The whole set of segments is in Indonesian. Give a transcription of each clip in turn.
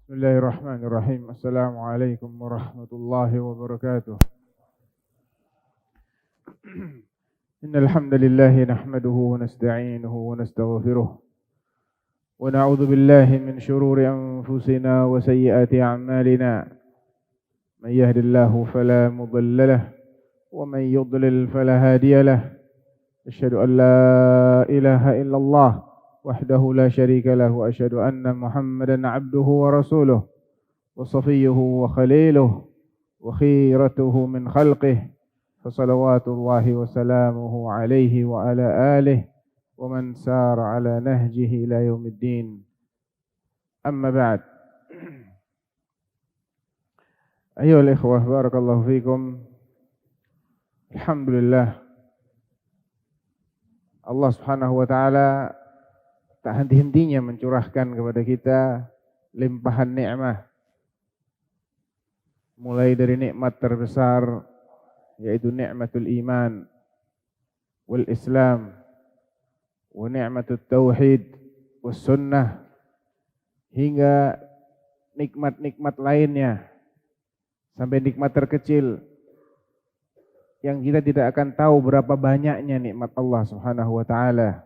Bismillahirrahmanirrahim. Assalamualaikum warahmatullahi wabarakatuh. Innal hamdalillah nahmaduhu wa nasta'inuhu wa nastaghfiruh wa na'udzu billahi min shururi anfusina wa sayyiati a'malina. Man yahdihillahu fala mudilla lahu wa man yudlil fala hadiya lahu. Asyhadu an la ilaha illallah وحده لا شريك له وأشهد أن محمدا عبده ورسوله وصفيه وخليله وخيرته من خلقه فصلوات الله وسلامه عليه وعلى آله ومن سار على نهجه إلى يوم الدين. أما بعد، أيها الإخوة بارك الله فيكم. Alhamdulillah, Allah Subhanahu wa taala tak henti-hentinya mencurahkan kepada kita limpahan nikmat. Mulai dari nikmat terbesar yaitu nikmatul iman wal Islam wa nikmatut tauhid was sunnah, hingga nikmat-nikmat lainnya sampai nikmat terkecil yang kita tidak akan tahu berapa banyaknya nikmat Allah Subhanahu wa taala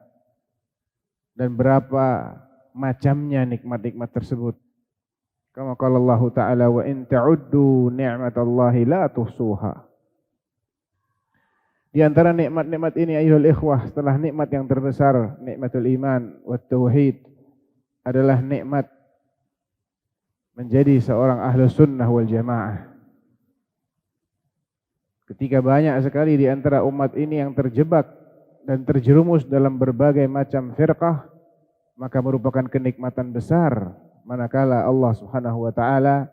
dan berapa macamnya nikmat-nikmat tersebut. Kama qala Allah Ta'ala, wa in ta'uddu ni'matallahi la tuhsuha. Di antara nikmat-nikmat ini ayuhal ikhwah, setelah nikmat yang terbesar, nikmatul iman wa tauhid, adalah nikmat menjadi seorang ahlu sunnah wal jamaah. Ketika banyak sekali di antara umat ini yang terjebak dan terjerumus dalam berbagai macam firqah, maka merupakan kenikmatan besar manakala Allah Subhanahu wa taala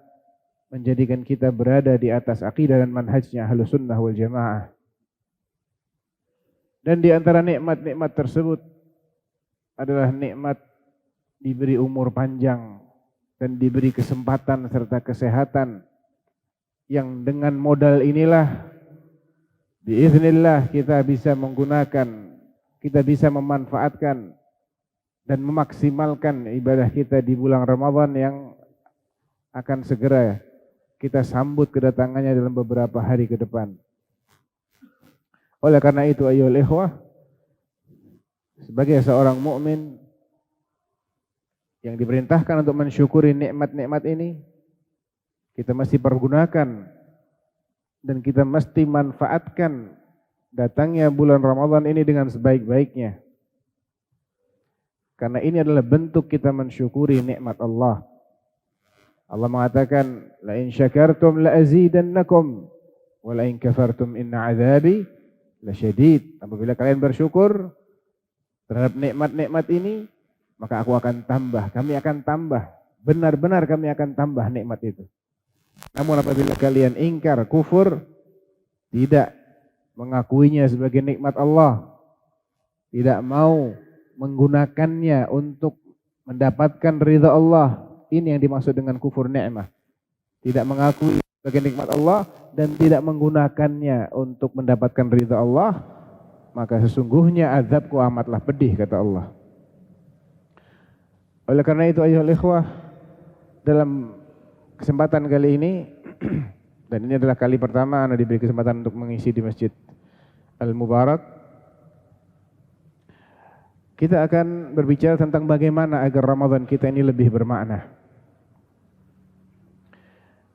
menjadikan kita berada di atas akidah dan manhajnya Ahlus Sunnah wal Jamaah. Dan di antara nikmat-nikmat tersebut adalah nikmat diberi umur panjang dan diberi kesempatan serta kesehatan, yang dengan modal inilah biiznillah kita bisa menggunakan, kita bisa memanfaatkan dan memaksimalkan ibadah kita di bulan Ramadan yang akan segera kita sambut kedatangannya dalam beberapa hari ke depan. Oleh karena itu ayyuhal ikhwah, sebagai seorang mukmin yang diperintahkan untuk mensyukuri nikmat-nikmat ini, kita mesti pergunakan dan kita mesti manfaatkan datangnya bulan Ramadan ini dengan sebaik-baiknya. Karena ini adalah bentuk kita mensyukuri nikmat Allah. Allah mengatakan, la in syakartum la azidannakum wa la in kafartum inna azabi lasyadid. Apabila kalian bersyukur terhadap nikmat-nikmat ini, maka aku akan tambah, kami akan tambah. Benar-benar kami akan tambah nikmat itu. Namun apabila kalian ingkar, kufur, tidak mengakuinya sebagai nikmat Allah, tidak mau menggunakannya untuk mendapatkan ridha Allah, ini yang dimaksud dengan kufur nikmah. Tidak mengakui sebagai nikmat Allah dan tidak menggunakannya untuk mendapatkan ridha Allah, maka sesungguhnya azabku amatlah pedih, kata Allah. Oleh karena itu ayyuhal ikhwah, dalam kesempatan kali ini dan ini adalah kali pertama Anda diberi kesempatan untuk mengisi di Masjid Al-Mubarak, kita akan berbicara tentang bagaimana agar Ramadan kita ini lebih bermakna.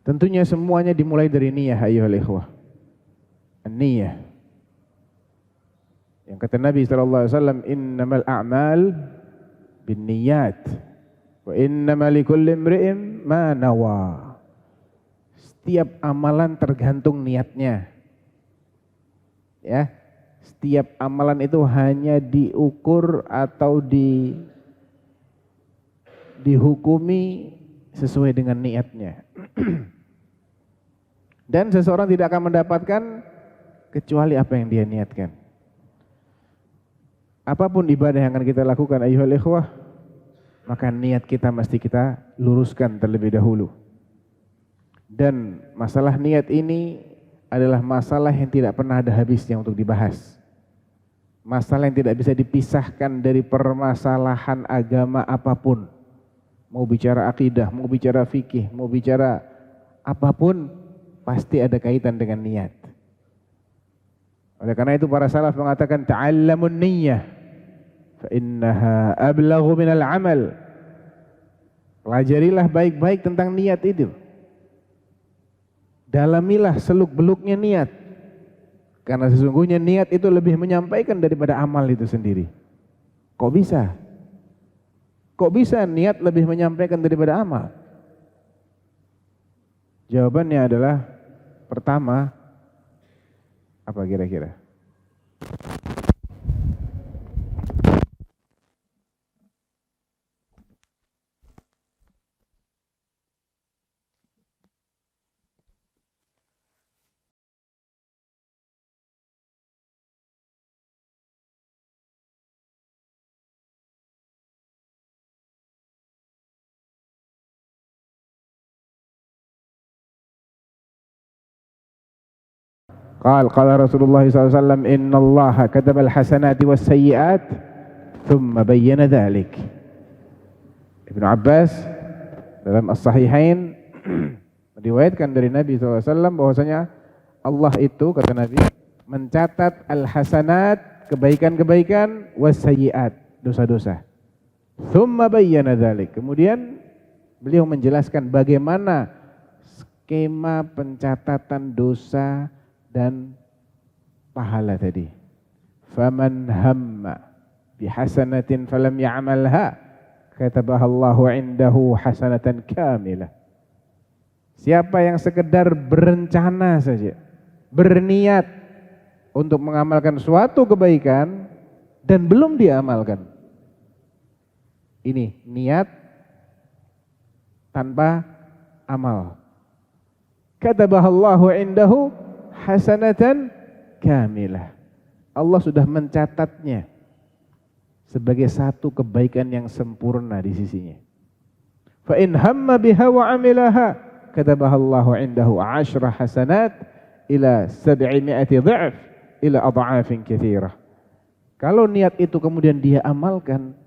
Tentunya semuanya dimulai dari niyah ayyuhal ikhwah. An-niyah. Yang kata Nabi SAW, innamal a'mal binniyat wa innamal likulli imri'in ma nawa. Setiap amalan tergantung niatnya. Ya. Setiap amalan itu hanya diukur atau dihukumi sesuai dengan niatnya. Dan seseorang tidak akan mendapatkan kecuali apa yang dia niatkan. Apapun ibadah yang akan kita lakukan ayyuhal ikhwah, maka niat kita mesti kita luruskan terlebih dahulu. Dan masalah niat ini adalah masalah yang tidak pernah ada habisnya untuk dibahas. Masalah yang tidak bisa dipisahkan dari permasalahan agama apapun. Mau bicara akidah, mau bicara fikih, mau bicara apapun, pasti ada kaitan dengan niat. Oleh karena itu para salaf mengatakan ta'allamun niyyah fa innaha ablaghu minal amal. Pelajarilah baik-baik tentang niat itu. Dalamilah seluk-beluknya niat. Karena sesungguhnya niat itu lebih menyampaikan daripada amal itu sendiri. Kok bisa? Kok bisa niat lebih menyampaikan daripada amal? Jawabannya adalah pertama, apa kira-kira? Qala Rasulullah SAW, Inna Allah katabal hasanati was sayyiat thumma bayyana dhalik. Ibnu Abbas dalam As-Sahihain meriwayatkan dari Nabi SAW bahwasanya Allah itu, kata Nabi, mencatat al-hasanat, kebaikan-kebaikan, was sayyiat, dosa-dosa. Thumma bayyana dhalik. Kemudian beliau menjelaskan bagaimana skema pencatatan dosa dan pahala tadi. Faman hamma bihasanatin falam ya'malha katabahallahu indahu hasanatan kamilah. Siapa yang sekedar berencana saja, berniat untuk mengamalkan suatu kebaikan dan belum diamalkan. Ini niat tanpa amal. Katabahallahu indahu hasanatan kamilah. Allah sudah mencatatnya sebagai satu kebaikan yang sempurna di sisinya. Fa in hamma biha wa amilaha katabahallahu indahu 10 hasanat ila 700 dha'f ila adha'afin katsirah. Kalau niat itu kemudian dia amalkan,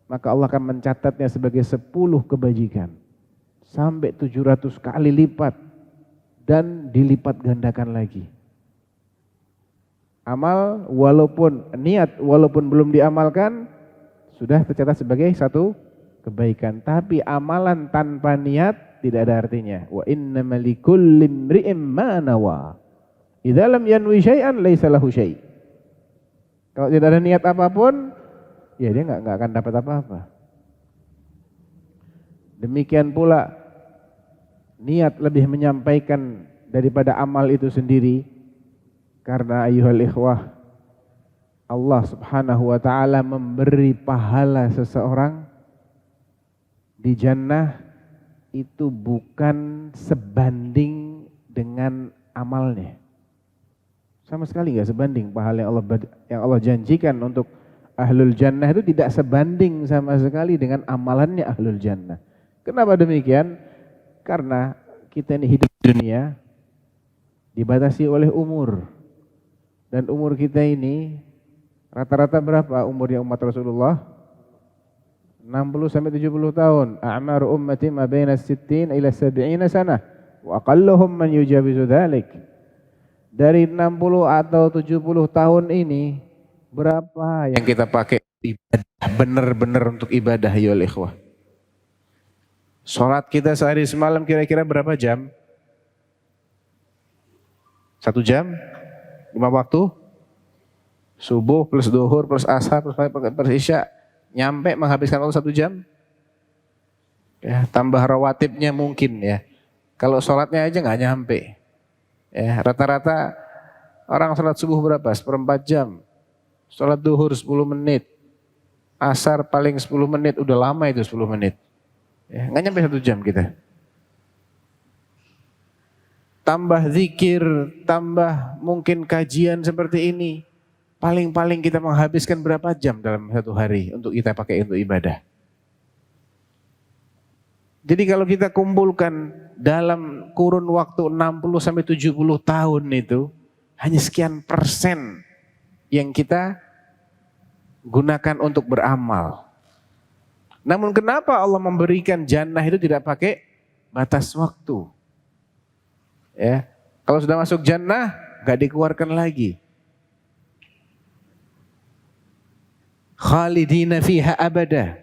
maka Allah akan mencatatnya sebagai 10 kebajikan sampai 700 kali lipat dan dilipat gandakan lagi. Amal walaupun niat walaupun belum diamalkan sudah tercatat sebagai satu kebaikan, tapi amalan tanpa niat tidak ada artinya. Wa innamal likulli imri'in ma nawa. Idza lam yanwi syai'an laisa lahu syai'. Kalau tidak ada niat apapun, ya dia enggak akan dapat apa-apa. Demikian pula niat lebih menyampaikan daripada amal itu sendiri, karena ayyuhal ikhwah, Allah Subhanahu wa taala memberi pahala seseorang di jannah itu bukan sebanding dengan amalnya. Sama sekali enggak sebanding. Pahala yang Allah janjikan untuk ahlul jannah itu tidak sebanding sama sekali dengan amalannya ahlul jannah. Kenapa demikian? Karena kita ini hidup di dunia dibatasi oleh umur. Dan umur kita ini rata-rata berapa umurnya umat Rasulullah? 60 sampai 70 tahun. A'mar ummati ma baina 60 ila 70 sana. Wa aqalluhum man yujawizu dzalik. Dari 60 atau 70 tahun ini berapa yang kita pakai ibadah benar-benar untuk ibadah ya ikhwah? Sholat kita sehari semalam kira-kira berapa jam? 1 jam? 5 waktu? Subuh plus duhur plus asar plus isya, nyampe menghabiskan waktu 1 jam? Ya, tambah rawatibnya mungkin ya. Kalau sholatnya aja nggak nyampe. Ya, rata-rata orang sholat subuh berapa? 1/4 jam. Sholat duhur 10 menit. Asar paling 10 menit, udah lama itu 10 menit. Ya, nggak nyampe 1 jam kita. Tambah zikir, tambah mungkin kajian seperti ini. Paling-paling kita menghabiskan berapa jam dalam 1 hari untuk kita pakai untuk ibadah. Jadi kalau kita kumpulkan dalam kurun waktu 60 sampai 70 tahun itu, hanya sekian persen yang kita gunakan untuk beramal. Namun kenapa Allah memberikan jannah itu tidak pakai batas waktu? Ya, kalau sudah masuk jannah gak dikeluarkan lagi. Khalidina fiha abada.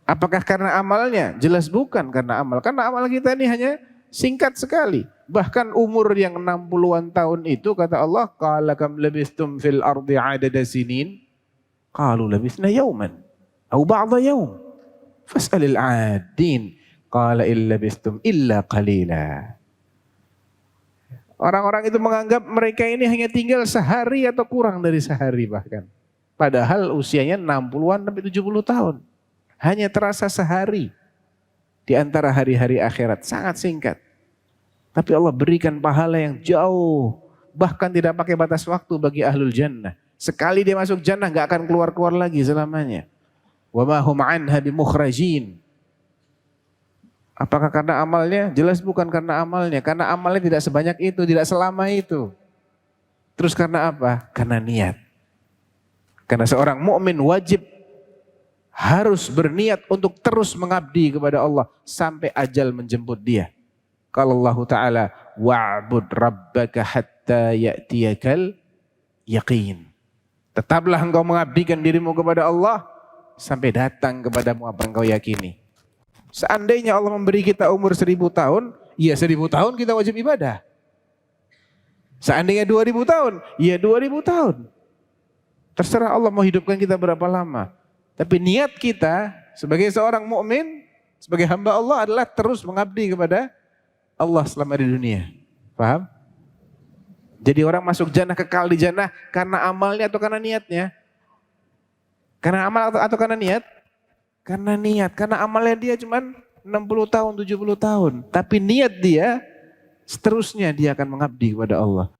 Apakah karena amalnya? Jelas bukan karena amal. Karena amal kita ini hanya singkat sekali. Bahkan umur yang 60-an tahun itu kata Allah, qala kam labistum fil ardi adada sinin? Qalu labisna yawman au ba'da yawm. Fas'alil 'adin. Qala illa labistum illa qalila. Orang-orang itu menganggap mereka ini hanya tinggal sehari atau kurang dari sehari bahkan. Padahal usianya 60-an sampai 70 tahun. Hanya terasa sehari di antara hari-hari akhirat. Sangat singkat. Tapi Allah berikan pahala yang jauh. Bahkan tidak pakai batas waktu bagi ahlul jannah. Sekali dia masuk jannah gak akan keluar-keluar lagi selamanya. Wa ma hum anha bimukhrajin. Apakah karena amalnya? Jelas bukan karena amalnya. Karena amalnya tidak sebanyak itu, tidak selama itu. Terus karena apa? Karena niat. Karena seorang mukmin wajib harus berniat untuk terus mengabdi kepada Allah sampai ajal menjemput dia. Kalau Allah Ta'ala, wa'bud rabbaka hatta ya'tiyakal yaqin. Tetaplah engkau mengabdikan dirimu kepada Allah sampai datang kepadamu apa engkau yakini. Seandainya Allah memberi kita umur 1000 tahun, ya 1000 tahun kita wajib ibadah. Seandainya 2000 tahun, ya 2000 tahun. Terserah Allah mau hidupkan kita berapa lama. Tapi niat kita sebagai seorang mukmin, sebagai hamba Allah adalah terus mengabdi kepada Allah selama di dunia. Paham? Jadi orang masuk jannah, kekal di jannah karena amalnya atau karena niatnya? Karena amal atau karena niat? Karena niat. Karena amalnya dia cuma 60 tahun, 70 tahun. Tapi niat dia, seterusnya dia akan mengabdi kepada Allah.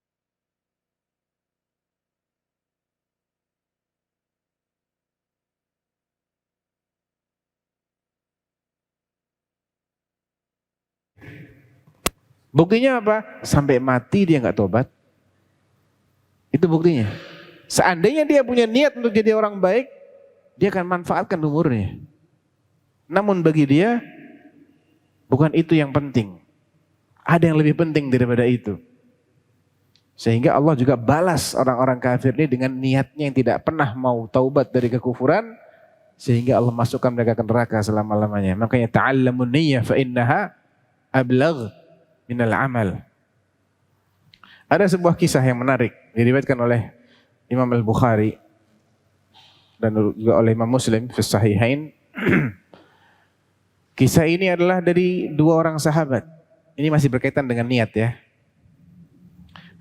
Buktinya apa? Sampai mati dia nggak tobat. Itu buktinya. Seandainya dia punya niat untuk jadi orang baik, dia akan manfaatkan umurnya. Namun bagi dia, bukan itu yang penting. Ada yang lebih penting daripada itu. Sehingga Allah juga balas orang-orang kafir ini dengan niatnya yang tidak pernah mau taubat dari kekufuran. Sehingga Allah masukkan mereka ke neraka selama-lamanya. Makanya ta'allamun niyyah fa innaha ablagh minal amal. Ada sebuah kisah yang menarik diriwayatkan oleh Imam Al-Bukhari dan juga oleh Imam Muslim fi Sahihain. Kisah ini adalah dari dua orang sahabat. Ini masih berkaitan dengan niat ya.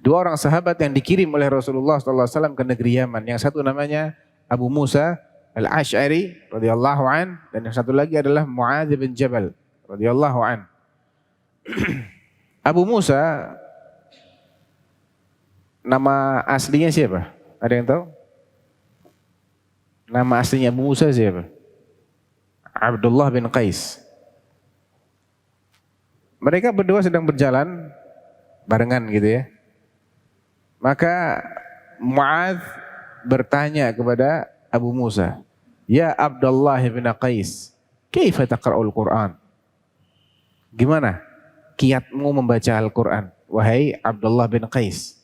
Dua orang sahabat yang dikirim oleh Rasulullah SAW ke negeri Yaman. Yang satu namanya Abu Musa Al-Ash'ari radhiyallahu an, dan yang satu lagi adalah Mu'adz bin Jabal radhiyallahu an. Abu Musa, nama aslinya siapa? Ada yang tahu? Nama aslinya Abu Musa siapa? Abdullah bin Qais. Mereka berdua sedang berjalan barengan gitu ya. Maka Mu'adz bertanya kepada Abu Musa, "Ya Abdullah bin Qais, kaifa taqra'ul Qur'an?" Gimana kiatmu membaca Al-Quran, wahai Abdullah bin Qais?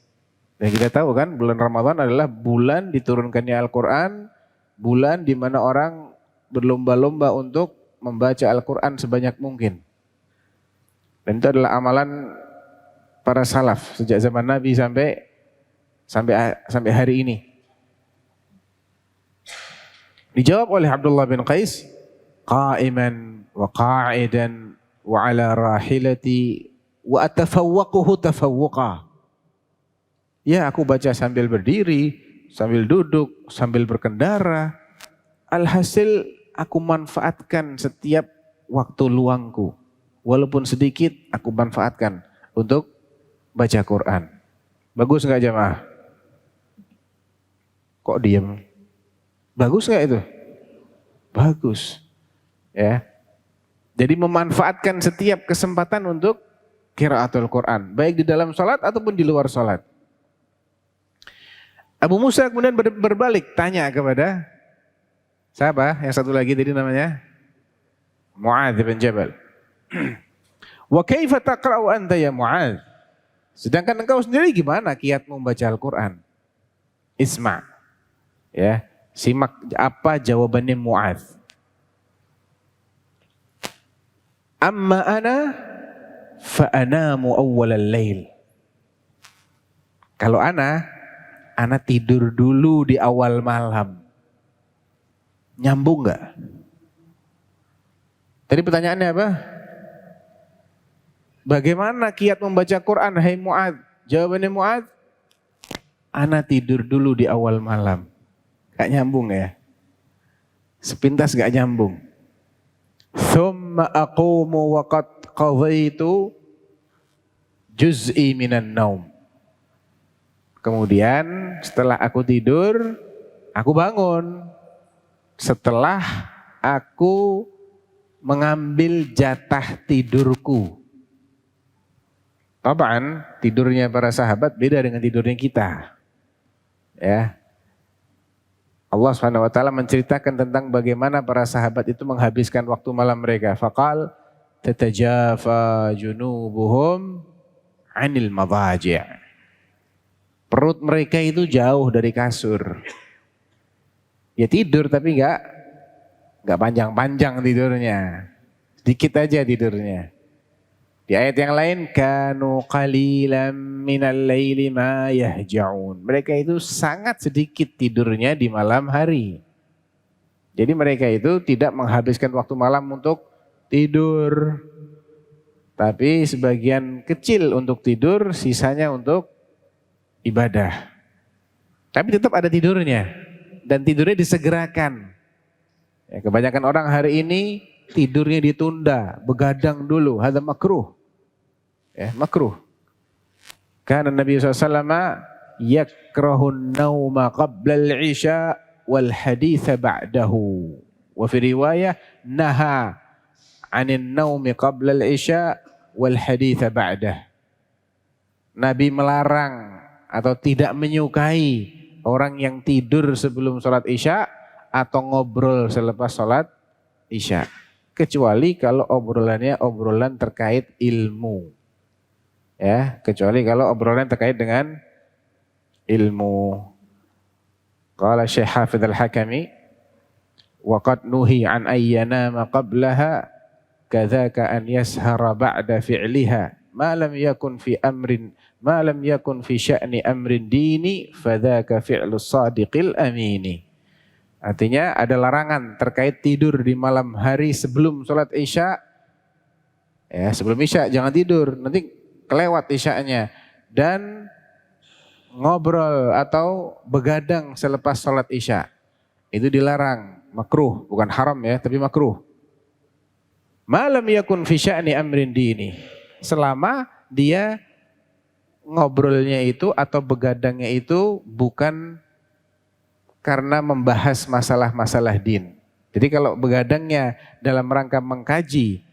Dan kita tahu kan bulan Ramadan adalah bulan diturunkannya Al-Quran, bulan di mana orang berlomba-lomba untuk membaca Al-Quran sebanyak mungkin. Dan itu adalah amalan para salaf sejak zaman Nabi sampai hari ini. Dijawab oleh Abdullah bin Qais, qa'iman wa qa'idan wa ala rahilati wa atafawwaquhu tafawwuqa. Ya, aku baca sambil berdiri, sambil duduk, sambil berkendara. Alhasil aku manfaatkan setiap waktu luangku. Walaupun sedikit aku manfaatkan untuk baca Quran. Bagus enggak jamaah? Kok diam? Bagus enggak itu? Bagus. Ya. Jadi memanfaatkan setiap kesempatan untuk qiraatul Quran, baik di dalam sholat ataupun di luar sholat. Abu Musa kemudian berbalik tanya kepada siapa? Yang satu lagi tadi namanya Mu'adz bin Jabal. Wa kaifa taqra'u anta ya Mu'adz? Sedangkan engkau sendiri gimana kiatmu membaca Al-Quran? Isma. Ya, simak apa jawabannya Mu'adz. Amma ana fa anamu awwalal lail. Kalau ana tidur dulu di awal malam. Nyambung enggak? Tadi pertanyaannya apa? Bagaimana kiat membaca Quran, hai Mu'adz? Jawabannya Mu'adz, ana tidur dulu di awal malam. Gak nyambung ya? Sepintas gak nyambung. Thumma aqumu wa qad qadhaitu juz'i minan naum. Kemudian setelah aku tidur, aku bangun. Setelah aku mengambil jatah tidurku. Taban, tidurnya para sahabat beda dengan tidurnya kita. Ya. Allah SWT menceritakan tentang bagaimana para sahabat itu menghabiskan waktu malam mereka. Faqal tatajafa junubuhum 'anil madaji'. Perut mereka itu jauh dari kasur. Ya tidur tapi enggak panjang-panjang tidurnya. Sedikit aja tidurnya. Di ayat yang lain, kanu qalilan minal laili ma yahja'un. Mereka itu sangat sedikit tidurnya di malam hari. Jadi mereka itu tidak menghabiskan waktu malam untuk tidur. Tapi sebagian kecil untuk tidur, sisanya untuk ibadah. Tapi tetap ada tidurnya. Dan tidurnya disegerakan. Ya, kebanyakan orang hari ini tidurnya ditunda, begadang dulu, hadza makruh. Ya, makruh. Karena Nabi SAW yakrahun nauma qabla al-isya wal haditha ba'dahu. Wa fi riwayah naha 'anil naumi qabla al-isya wal haditha ba'dah. Nabi melarang atau tidak menyukai orang yang tidur sebelum sholat isya atau ngobrol selepas sholat isya. Kecuali kalau obrolannya obrolan terkait ilmu. Ya, kecuali kalau obrolan terkait dengan ilmu. Qala Syekh Hafidz Al-Hakami wa qad nuhi an ayyanama qablaha kadzaka an yashara ba'da fi'liha ma lam yakun fi sya'ni amrin dini fadzaka fi'lus sadiqil amini. Artinya ada larangan terkait tidur di malam hari sebelum sholat isya. Ya, sebelum isya jangan tidur, nanti kelewat isya'nya. Dan ngobrol atau begadang selepas sholat isya. Itu dilarang, makruh, bukan haram ya, tapi makruh. Malam yakun fi sya'ni amrin dini. Selama dia ngobrolnya itu atau begadangnya itu bukan karena membahas masalah-masalah din. Jadi kalau begadangnya dalam rangka mengkaji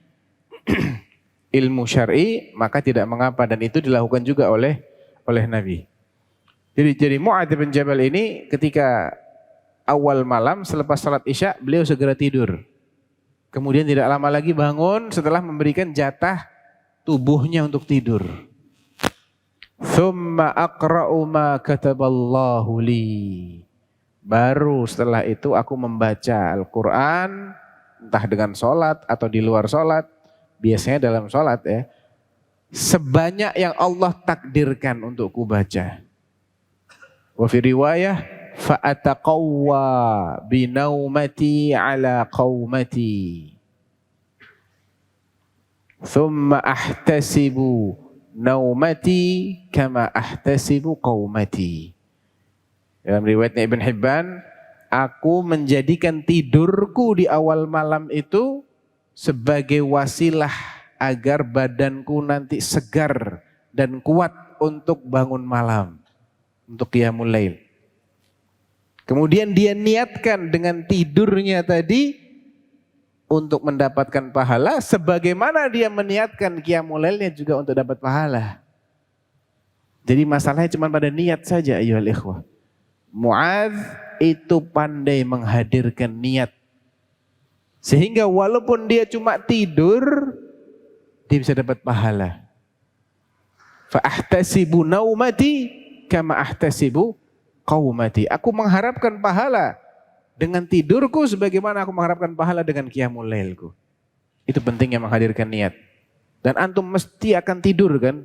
ilmu syar'i, maka tidak mengapa, dan itu dilakukan juga oleh Nabi. Jadi Mu'adz bin Jabal ini ketika awal malam selepas salat isya beliau segera tidur. Kemudian tidak lama lagi bangun setelah memberikan jatah tubuhnya untuk tidur. Tsumma aqra'u ma kataballahu li. Baru setelah itu aku membaca Al-Quran, entah dengan sholat atau di luar sholat. Biasanya dalam sholat ya, sebanyak yang Allah takdirkan untuk ku baca. Wa fi riwayah fa ataqawwa binaumati ala qaumati thumma ahtasibu naumati kama ahtasibu qaumati. Dalam riwayatnya Ibn Hibban, aku menjadikan tidurku di awal malam itu sebagai wasilah agar badanku nanti segar dan kuat untuk bangun malam, untuk qiyamul lail. Kemudian dia niatkan dengan tidurnya tadi untuk mendapatkan pahala, sebagaimana dia meniatkan qiyamul lailnya juga untuk dapat pahala. Jadi masalahnya cuma pada niat saja, ayyuhal ikhwah. Mu'adz itu pandai menghadirkan niat. Sehingga walaupun dia cuma tidur, dia bisa dapat pahala. Fa ahtasibu naumati kama ahtasibu qaumati. Aku mengharapkan pahala dengan tidurku sebagaimana aku mengharapkan pahala dengan qiyamul lailku. Itu pentingnya menghadirkan niat. Dan antum mesti akan tidur kan?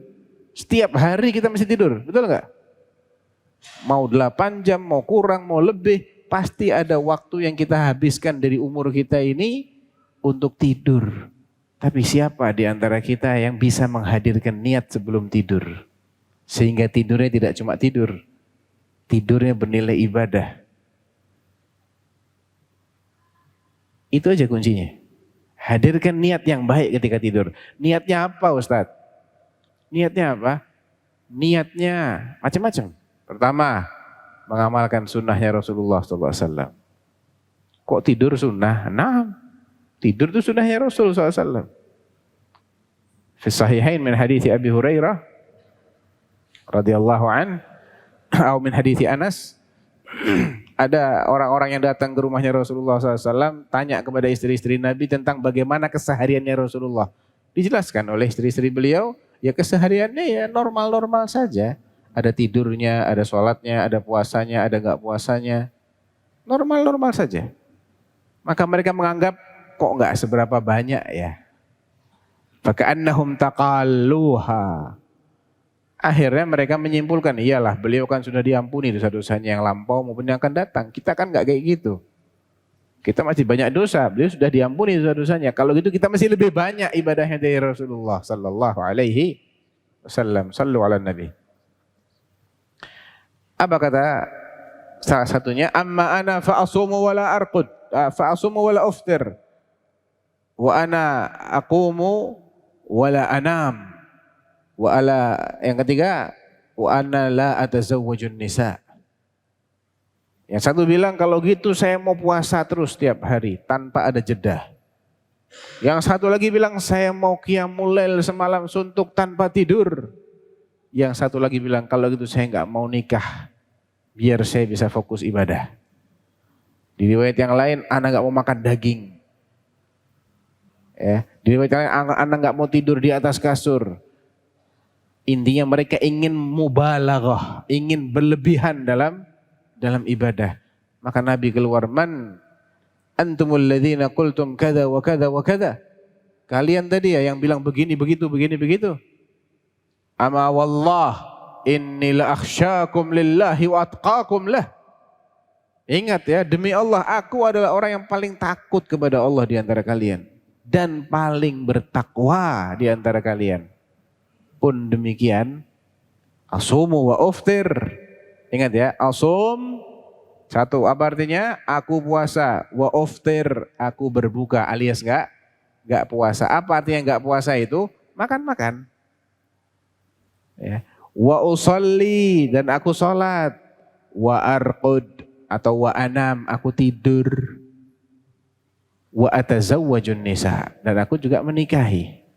Setiap hari kita mesti tidur, betul nggak? Mau 8 jam, mau kurang, mau lebih, pasti ada waktu yang kita habiskan dari umur kita ini untuk tidur. Tapi siapa di antara kita yang bisa menghadirkan niat sebelum tidur? Sehingga tidurnya tidak cuma tidur, tidurnya bernilai ibadah. Itu aja kuncinya. Hadirkan niat yang baik ketika tidur. Niatnya apa Ustadz? Niatnya apa? Niatnya macam-macam. Pertama, mengamalkan sunnahnya Rasulullah SAW. Kok tidur sunnah? Nah, tidur itu sunnahnya Rasulullah SAW. Fi sahihain min hadithi Abi Hurairah radhiyallahu an, atau min hadithi Anas. Ada orang-orang yang datang ke rumahnya Rasulullah SAW, tanya kepada istri-istri Nabi tentang bagaimana kesehariannya Rasulullah. Dijelaskan oleh istri-istri beliau, ya kesehariannya ya normal-normal saja. Ada tidurnya, ada sholatnya, ada puasanya, ada enggak puasanya. Normal-normal saja. Maka mereka menganggap, kok enggak seberapa banyak ya. Faka'annahum taqalluha. Akhirnya mereka menyimpulkan, iyalah beliau kan sudah diampuni dosa-dosanya yang lampau maupun yang akan datang. Kita kan enggak kayak gitu. Kita masih banyak dosa, beliau sudah diampuni dosa-dosanya. Kalau gitu kita masih lebih banyak ibadahnya dari Rasulullah sallallahu alaihi wasallam. Sallu ala Nabi. Apa kata salah satunya? Amma ana fa'asumu wala arqud, fa'asumu wala uftir. Wa ana aqumu wala anam. Wa ala, yang ketiga, wa ana la atazawwajun nisa. Yang satu bilang kalau gitu saya mau puasa terus tiap hari tanpa ada jeda. Yang satu lagi bilang saya mau qiyamul lail semalam suntuk tanpa tidur. Yang satu lagi bilang kalau gitu saya enggak mau nikah biar saya bisa fokus ibadah. Di riwayat yang lain ana enggak mau makan daging. Ya, di riwayat yang lain ana enggak mau tidur di atas kasur. Intinya mereka ingin mubalaghah, ingin berlebihan dalam ibadah. Maka Nabi keluar, man antumul ladzina qultum kada wa kada wa kada. Kalian tadi ya yang bilang begini begitu begini begitu. Ama wallah inni la akhsyakum lillahi wa atqakum lah. Ingat ya, demi Allah aku adalah orang yang paling takut kepada Allah di antara kalian dan paling bertakwa di antara kalian. Pun demikian, asumu wa uftir. Ingat ya, asum satu, apa artinya? Aku puasa, wa uftir, aku berbuka alias enggak puasa. Apa artinya enggak puasa itu? Makan-makan. Ya. Wa usolli, dan aku sholat. Wa arqud, atau wa anam, aku tidur. Wa atazawwajun nisa, dan aku juga menikahi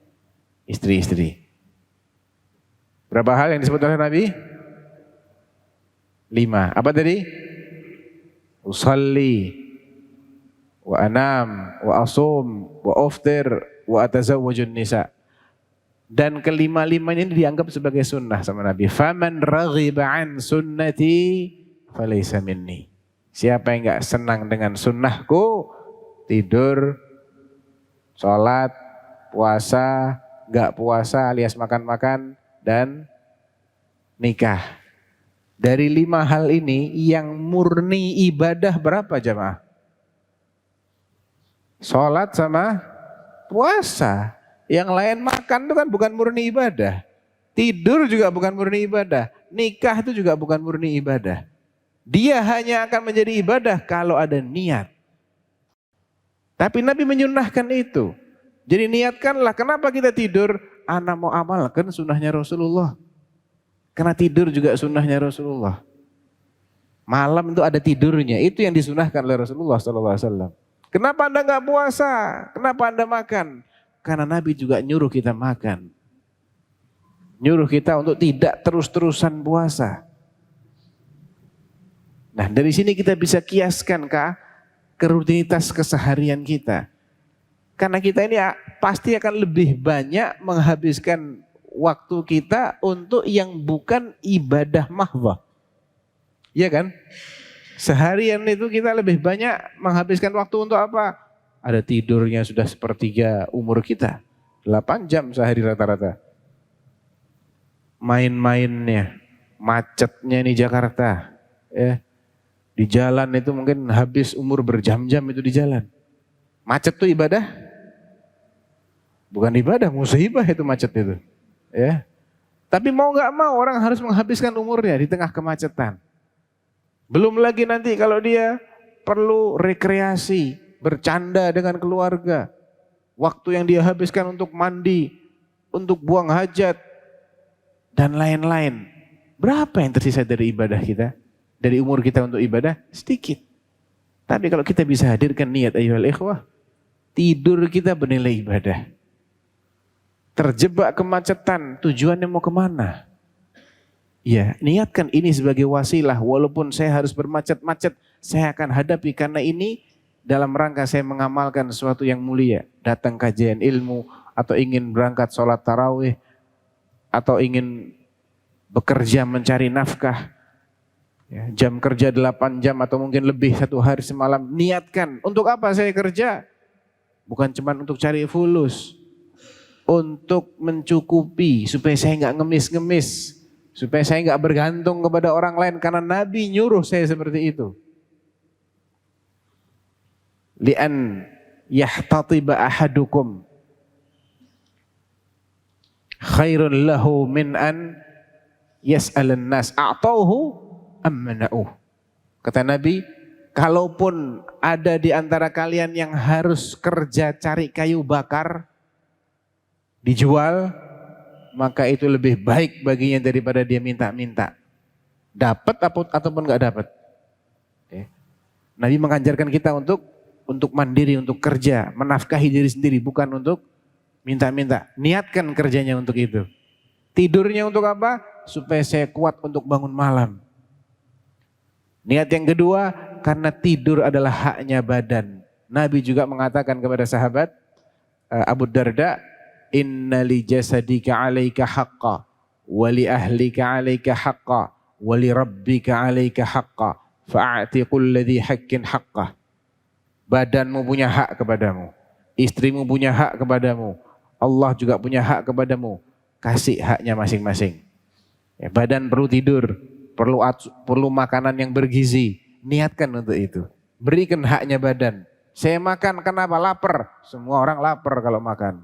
istri-istri. Berapa hal yang disebut oleh Nabi? 5. Apa tadi? Usalli, wa anam, wa asum, wa uftir, wa atazawwajun nisa. Dan kelima-lima ini dianggap sebagai sunnah sama Nabi. Faman raghiba an sunnati falaysa minni. Siapa yang enggak senang dengan sunnahku, tidur, sholat, puasa, enggak puasa alias makan-makan, dan nikah. Dari 5 hal ini yang murni ibadah berapa jamaah? Sholat sama puasa. Yang lain makan itu kan bukan murni ibadah. Tidur juga bukan murni ibadah. Nikah itu juga bukan murni ibadah. Dia hanya akan menjadi ibadah kalau ada niat. Tapi Nabi menyunahkan itu. Jadi niatkanlah, kenapa kita tidur? Ana mau amalkan sunnahnya Rasulullah. Karena tidur juga sunnahnya Rasulullah. Malam itu ada tidurnya, itu yang disunahkan oleh Rasulullah SAW. Kenapa Anda enggak puasa? Kenapa Anda makan? Karena Nabi juga nyuruh kita makan. Nyuruh kita untuk tidak terus-terusan puasa. Nah, dari sini kita bisa kiaskan ke rutinitas keseharian kita. Karena kita ini pasti akan lebih banyak menghabiskan waktu kita untuk yang bukan ibadah mahdhah. Iya kan? Seharian itu kita lebih banyak menghabiskan waktu untuk apa? Ada tidurnya sudah sepertiga umur kita. 8 jam sehari rata-rata. Main-mainnya, macetnya ini Jakarta. Ya. Di jalan itu mungkin habis umur berjam-jam itu di jalan. Macet itu ibadah? Bukan ibadah, musibah itu macet itu. Ya. Tapi mau nggak mau orang harus menghabiskan umurnya di tengah kemacetan. Belum lagi nanti kalau dia perlu rekreasi, bercanda dengan keluarga. Waktu yang dia habiskan untuk mandi, untuk buang hajat, dan lain-lain. Berapa yang tersisa dari ibadah kita? Dari umur kita untuk ibadah? Sedikit. Tapi kalau kita bisa hadirkan niat ayyuhal ikhwah, tidur kita bernilai ibadah. Terjebak kemacetan, tujuannya mau kemana? Ya, niatkan ini sebagai wasilah. Walaupun saya harus bermacet-macet, saya akan hadapi karena ini dalam rangka saya mengamalkan sesuatu yang mulia. Datang kajian ilmu, atau ingin berangkat sholat tarawih, atau ingin bekerja mencari nafkah. Ya, jam kerja 8 jam atau mungkin lebih 1 hari semalam. Niatkan, untuk apa saya kerja? Bukan cuma untuk cari fulus. Untuk mencukupi, supaya saya nggak ngemis-ngemis. Supaya saya nggak bergantung kepada orang lain. Karena Nabi nyuruh saya seperti itu. Li'an yahtatiba ahadukum khairun lahu min an yas'alan nas a'tauhu ammana'uh. Kata Nabi, kalaupun ada di antara kalian yang harus kerja cari kayu bakar, dijual, maka itu lebih baik baginya daripada dia minta-minta. Dapat ataupun nggak dapat. Okay. Nabi mengajarkan kita untuk mandiri, untuk kerja, menafkahi diri sendiri, bukan untuk minta-minta. Niatkan kerjanya untuk itu. Tidurnya untuk apa? Supaya saya kuat untuk bangun malam. Niat yang kedua, karena tidur adalah haknya badan. Nabi juga mengatakan kepada sahabat Abu Darda, inna li jasadika alaika haqqa, wa li ahlika alaika haqqa, wa li rabbika alaika haqqa, fa'ati kulladhi haqqin haqqah. Badanmu punya hak kepadamu, istrimu punya hak kepadamu, Allah juga punya hak kepadamu. Kasih haknya masing-masing. Ya, badan perlu tidur, perlu makanan yang bergizi. Niatkan untuk itu. Berikan haknya badan. Saya makan kenapa? Lapar. Semua orang lapar kalau makan.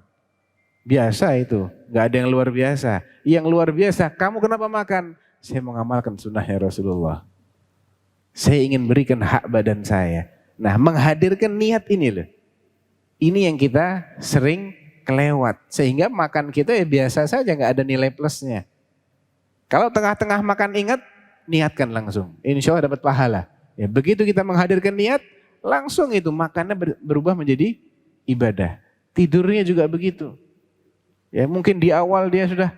Biasa itu, nggak ada yang luar biasa. Yang luar biasa, kamu kenapa makan? Saya mengamalkan sunnahnya Rasulullah. Saya ingin berikan hak badan saya. Nah, menghadirkan niat ini loh. Ini yang kita sering kelewat. Sehingga makan kita ya biasa saja, nggak ada nilai plusnya. Kalau tengah-tengah makan ingat, niatkan langsung. Insya Allah dapat pahala. Ya, begitu kita menghadirkan niat, langsung itu makannya berubah menjadi ibadah. Tidurnya juga begitu. Ya mungkin di awal dia sudah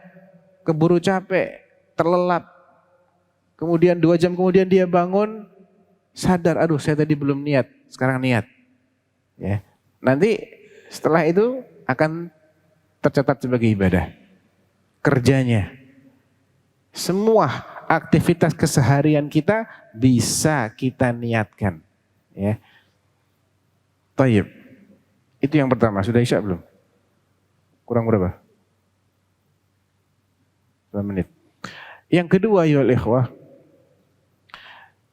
keburu capek, terlelap. Kemudian 2 jam kemudian dia bangun, sadar, aduh saya tadi belum niat, sekarang niat. Ya, nanti setelah itu akan tercatat sebagai ibadah. Kerjanya, semua aktivitas keseharian kita bisa kita niatkan. Ya, Tayyib. Itu yang pertama. Sudah isya belum? Kurang berapa? 2 menit. Yang kedua, ya ikhwah,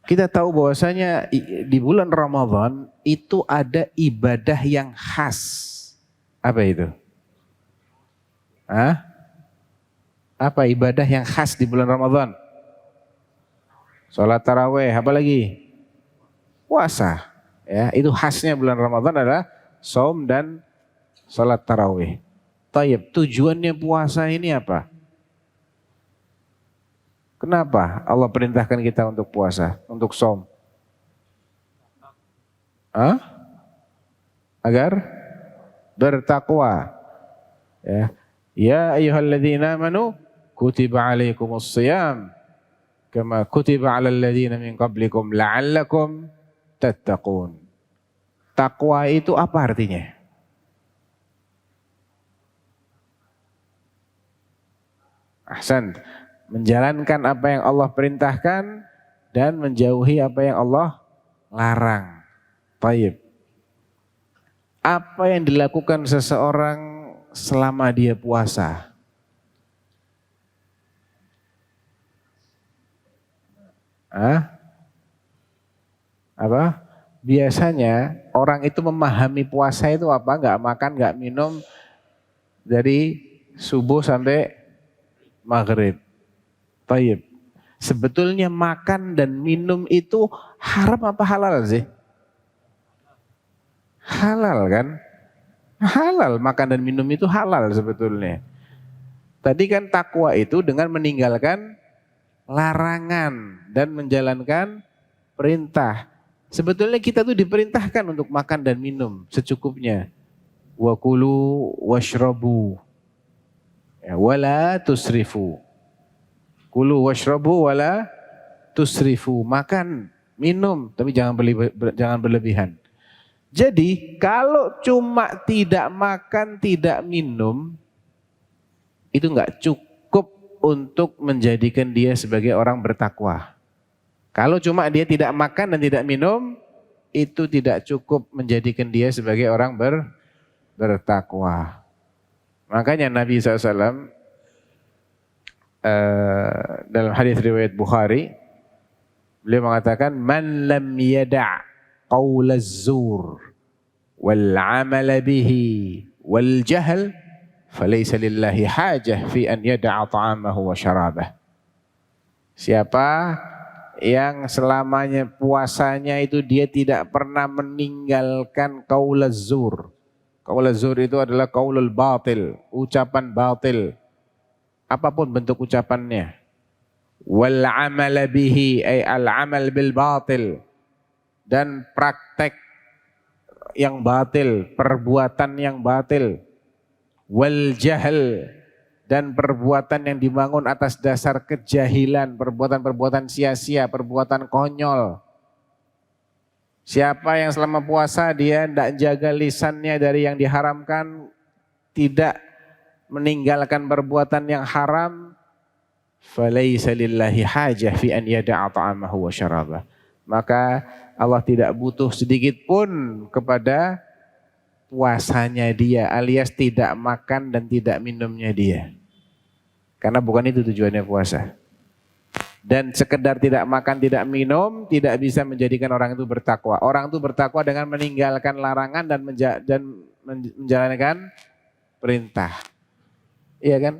kita tahu bahwasanya di bulan Ramadan itu ada ibadah yang khas. Apa itu? Apa ibadah yang khas di bulan Ramadan? Salat tarawih, apa lagi? Puasa. Ya, itu khasnya bulan Ramadan adalah saum dan salat tarawih. Tayyib, tujuannya puasa ini apa? Kenapa Allah perintahkan kita untuk puasa, untuk saum? Agar bertakwa. Ya, ya ayyuhalladzina amanu kutiba alaikumus shiyam kama kutiba alal ladzina min qablikum la'allakum tattaqun. Takwa itu apa artinya? Ahsan. Menjalankan apa yang Allah perintahkan dan menjauhi apa yang Allah larang. Baik. Apa yang dilakukan seseorang selama dia puasa? Apa? Biasanya orang itu memahami puasa itu apa? Enggak makan, enggak minum dari subuh sampai maghrib. Baik. Sebetulnya makan dan minum itu haram apa halal sih? Halal kan? Halal, makan dan minum itu halal sebetulnya. Tadi kan takwa itu dengan meninggalkan larangan dan menjalankan perintah. Sebetulnya kita tuh diperintahkan untuk makan dan minum secukupnya. Wa kulu washrabu. Ya, wala tusrifu. Kulu washrabu wala tusrifu. Makan, minum, tapi jangan berlebihan. Jadi kalau cuma tidak makan, tidak minum, itu enggak cukup untuk menjadikan dia sebagai orang bertakwa. Kalau cuma dia tidak makan dan tidak minum, itu tidak cukup menjadikan dia sebagai orang bertakwa. Makanya Nabi SAW dalam hadis riwayat Bukhari, beliau mengatakan, "Man lam yada' qaula az-zur wal 'amala bihi wal jahl, falaysa lillahi hajah fi an yada'a ta'amahu wa syarabah." Siapa yang selamanya puasanya itu dia tidak pernah meninggalkan qaulaz zur. Qaulaz zur itu adalah qaulul batil, ucapan batil. Apapun bentuk ucapannya. Wal amala bihi ay al amal bil batil. Dan praktek yang batil, perbuatan yang batil. Wal jahl, dan perbuatan yang dibangun atas dasar kejahilan, perbuatan-perbuatan sia-sia, perbuatan konyol. Siapa yang selama puasa dia tidak jaga lisannya dari yang diharamkan, tidak meninggalkan perbuatan yang haram, falaysa lillahi hajah fi an yada'a ta'amahu wa syarabah. Maka Allah tidak butuh sedikit pun kepada puasanya dia, alias tidak makan dan tidak minumnya dia. Karena bukan itu tujuannya puasa. Dan sekedar tidak makan, tidak minum, tidak bisa menjadikan orang itu bertakwa. Orang itu bertakwa dengan meninggalkan larangan dan menjalankan perintah. Iya kan?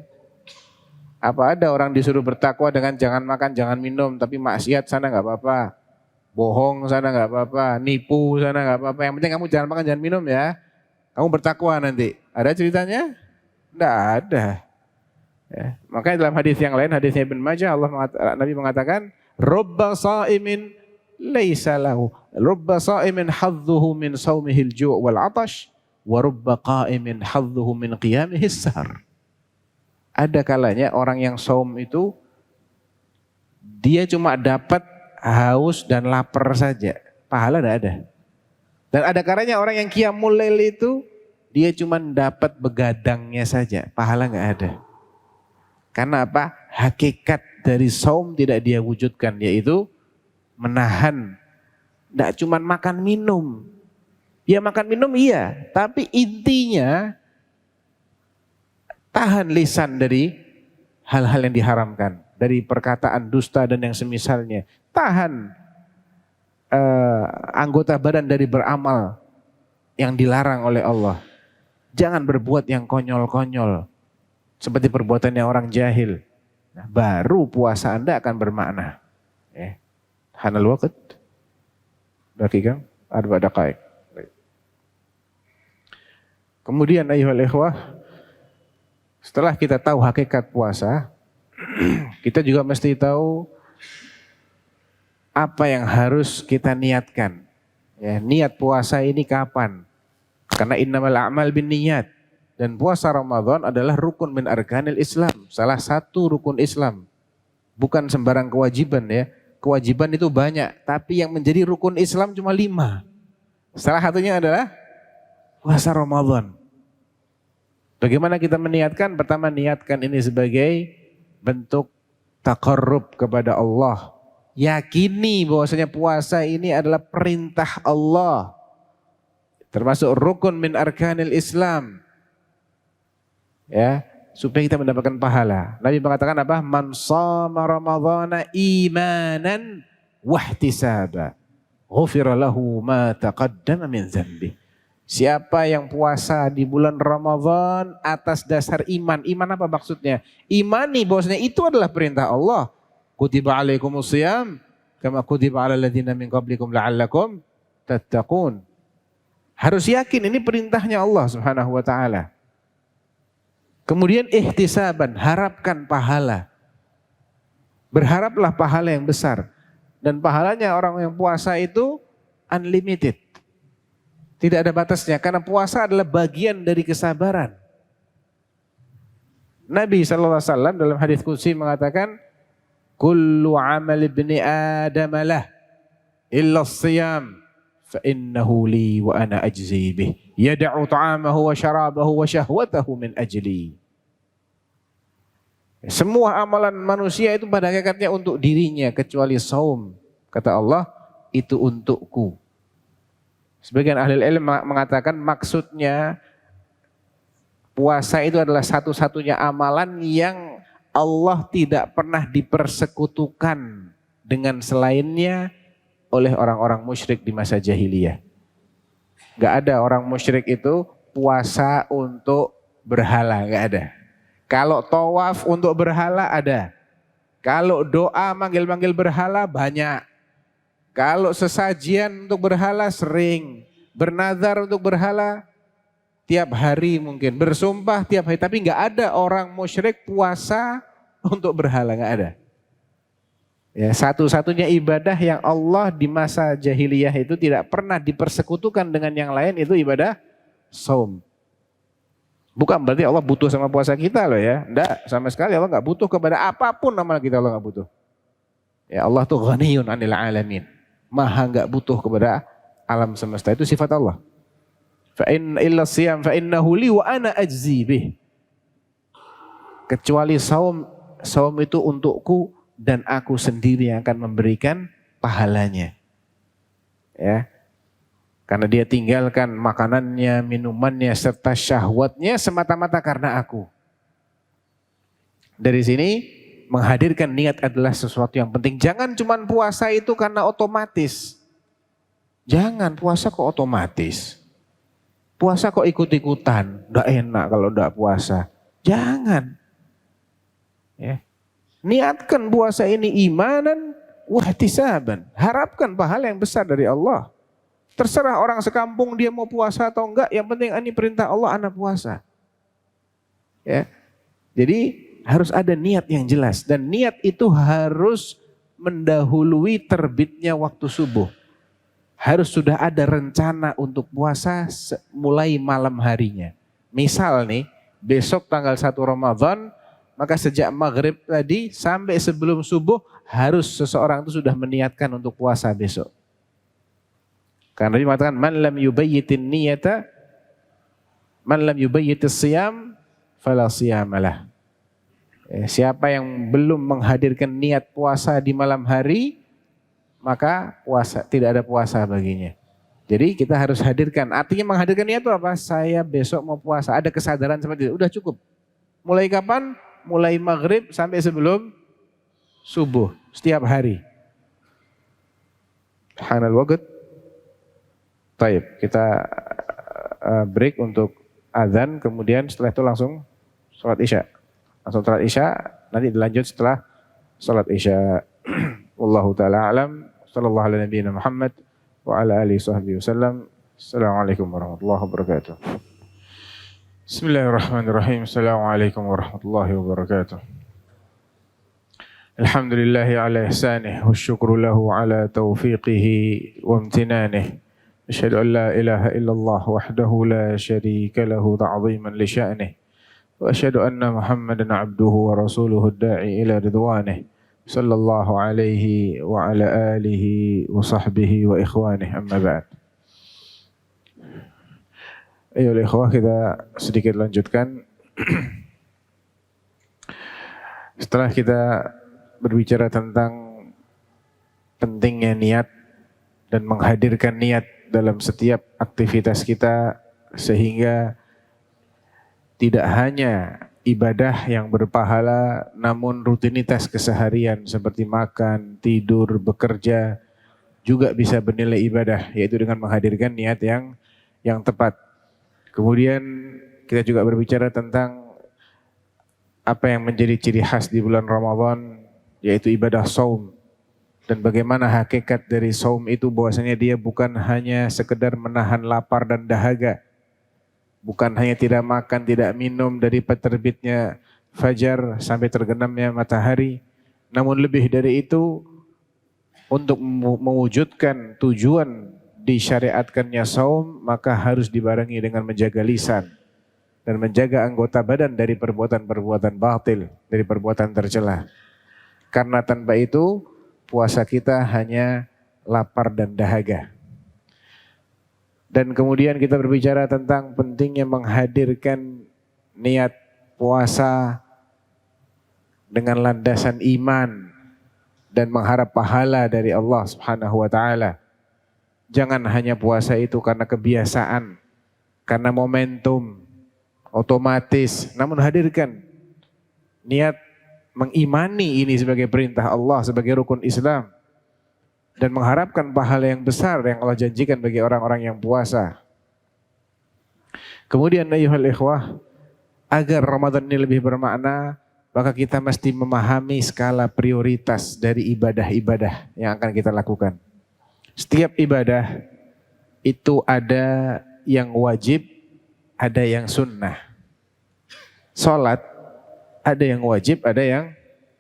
Apa ada orang disuruh bertakwa dengan jangan makan, jangan minum, tapi maksiat sana nggak apa-apa. Bohong sana nggak apa-apa, nipu sana nggak apa-apa. Yang penting kamu jangan makan, jangan minum ya. Kamu bertakwa nanti. Ada ceritanya? Tidak ada. Ya. Makanya dalam hadis yang lain, hadisnya Ibn Majah, Nabi mengatakan, "Rubba sha'imin laisa lahu, rubba sha'imin hadzuhu min shaumihil ju' wal 'atash, wa rubba qa'imin hadzuhu min qiyamihis sahar." Ada kalanya orang yang saum itu dia cuma dapat haus dan lapar saja, pahala tidak ada. Dan ada kalanya orang yang qiyamul lail itu dia cuma dapat begadangnya saja, pahala nggak ada. Karena apa? Hakikat dari saum tidak dia wujudkan, yaitu menahan. Tidak cuma makan minum. Ya makan minum iya, tapi intinya tahan lisan dari hal-hal yang diharamkan. Dari perkataan dusta dan yang semisalnya. Tahan anggota badan dari beramal yang dilarang oleh Allah. Jangan berbuat yang konyol-konyol. Seperti perbuatannya orang jahil. Nah, baru puasa Anda akan bermakna. Hanal waqt. Daqiqah, 4 daqaiq. Kemudian ayuhal ikhwah, setelah kita tahu hakikat puasa, kita juga mesti tahu apa yang harus kita niatkan. Ya, niat puasa ini kapan? Karena innamal a'mal binniyat. Dan puasa Ramadan adalah rukun min arkanil Islam. Salah satu rukun Islam. Bukan sembarang kewajiban ya. Kewajiban itu banyak. Tapi yang menjadi rukun Islam cuma 5. Salah satunya adalah puasa Ramadan. Bagaimana kita meniatkan? Pertama niatkan ini sebagai bentuk taqarrub kepada Allah. Yakini bahwasanya puasa ini adalah perintah Allah. Termasuk rukun min arkanil Islam. Ya, supaya kita mendapatkan pahala. Nabi mengatakan apa? Man shama ramadhana imanan wahtisaba, ghufira lahu ma taqaddama min dzambi. Siapa yang puasa di bulan Ramadan atas dasar iman. Iman apa maksudnya? Imani bahwasanya itu adalah perintah Allah. Kutiba alaikumusiyam kama kutiba alal ladzina min qablikum la'allakum tattaqun. Harus yakin ini perintahnya Allah Subhanahu wa taala. Kemudian ihtisaban, harapkan pahala. Berharaplah pahala yang besar. Dan pahalanya orang yang puasa itu unlimited. Tidak ada batasnya karena puasa adalah bagian dari kesabaran. Nabi SAW dalam hadis qudsi mengatakan, kullu amal ibni Adam lah illa as-siyam fa innahu li wa ana ajzi bih yad'u ta'amahu wa syarabahu wa syahwatahu min ajli. Semua amalan manusia itu pada hakikatnya untuk dirinya kecuali saum. Kata Allah, itu untukku. Sebagian ahli ilmu mengatakan maksudnya puasa itu adalah satu-satunya amalan yang Allah tidak pernah dipersekutukan dengan selainnya oleh orang-orang musyrik di masa jahiliyah. Gak ada orang musyrik itu puasa untuk berhala, gak ada. Kalau tawaf untuk berhala ada. Kalau doa manggil-manggil berhala banyak. Kalau sesajian untuk berhala sering. Bernazar untuk berhala tiap hari mungkin, bersumpah tiap hari, tapi nggak ada orang musyrik puasa untuk berhala, nggak ada. Ya, satu-satunya ibadah yang Allah di masa jahiliyah itu tidak pernah dipersekutukan dengan yang lain itu ibadah saum. Bukan berarti Allah butuh sama puasa kita loh ya, enggak, sama sekali Allah nggak butuh kepada apapun amal kita, Allah nggak butuh. Ya Allah tuh ghaniyun 'anil alamin, maha nggak butuh kepada alam semesta, itu sifat Allah. Fa in illa siyam fa innahu li wa ana ajzi bih. Kecuali saum itu untukku dan aku sendiri yang akan memberikan pahalanya. Ya. Karena dia tinggalkan makanannya, minumannya serta syahwatnya semata-mata karena aku. Dari sini menghadirkan niat adalah sesuatu yang penting. Jangan cuma puasa itu karena otomatis. Jangan puasa kok otomatis. Puasa kok ikut-ikutan, enggak enak kalau enggak puasa. Jangan. Ya. Niatkan puasa ini imanan wahtisaban. Harapkan pahala yang besar dari Allah. Terserah orang sekampung dia mau puasa atau enggak, yang penting ini perintah Allah, ana puasa. Ya. Jadi harus ada niat yang jelas dan niat itu harus mendahului terbitnya waktu subuh. Harus sudah ada rencana untuk puasa mulai malam harinya. Misal nih, besok tanggal 1 Ramadan, maka sejak maghrib tadi sampai sebelum subuh harus seseorang itu sudah meniatkan untuk puasa besok. Karena Nabi mengatakan, man lam yubayyitin niyata, man lam yubayyitis siyam, fala siyamalah. Siapa yang belum menghadirkan niat puasa di malam hari, maka puasa tidak ada puasa baginya. Jadi kita harus hadirkan. Artinya menghadirkan niat itu apa? Saya besok mau puasa. Ada kesadaran seperti itu. Udah cukup. Mulai kapan? Mulai maghrib sampai sebelum subuh. Setiap hari. Hanal waqt. Baik, kita break untuk azan. Kemudian setelah itu langsung sholat isya. Langsung sholat isya. Nanti dilanjut setelah sholat isya. Wallahu ta'ala alam. Sallallahu ala nabiyina Muhammad wa ala alihi sahbihi wasallam. Assalamualaikum warahmatullahi wabarakatuh. Bismillahirrahmanirrahim. Assalamualaikum warahmatullahi wabarakatuh. Alhamdulillahi ala ihsanih wa syukru lahu ala taufiqihi wa amtinanih. Asyhadu an la ilaha illallah wahdahu la syarika lahu ta'ziman li sya'nih. Wa asyhadu anna Muhammadan abduhu wa rasuluhu ad-da'i ila ridwanih. Sallallahu alaihi wa ala alihi wa sahbihi wa ikhwanih, amma ba'd. Ayolah ikhwah, kita sedikit lanjutkan. Setelah kita berbicara tentang pentingnya niat dan menghadirkan niat dalam setiap aktivitas kita sehingga tidak hanya ibadah yang berpahala namun rutinitas keseharian seperti makan, tidur, bekerja juga bisa bernilai ibadah, yaitu dengan menghadirkan niat yang tepat. Kemudian kita juga berbicara tentang apa yang menjadi ciri khas di bulan Ramadan, yaitu ibadah saum. Dan bagaimana hakikat dari saum itu, bahwasanya dia bukan hanya sekedar menahan lapar dan dahaga. Bukan hanya tidak makan, tidak minum dari terbitnya fajar sampai terbenamnya matahari. Namun lebih dari itu, untuk mewujudkan tujuan disyariatkannya saum, maka harus dibarengi dengan menjaga lisan dan menjaga anggota badan dari perbuatan-perbuatan batil, dari perbuatan tercela. Karena tanpa itu, puasa kita hanya lapar dan dahaga. Dan kemudian kita berbicara tentang pentingnya menghadirkan niat puasa dengan landasan iman dan mengharap pahala dari Allah Subhanahu wa taala. Jangan hanya puasa itu karena kebiasaan, karena momentum, otomatis, namun hadirkan niat mengimani ini sebagai perintah Allah, sebagai rukun Islam, dan mengharapkan pahala yang besar yang Allah janjikan bagi orang-orang yang puasa. Kemudian ayyuhal ikhwah, agar Ramadan ini lebih bermakna, maka kita mesti memahami skala prioritas dari ibadah-ibadah yang akan kita lakukan. Setiap ibadah itu ada yang wajib, ada yang sunnah. Salat ada yang wajib, ada yang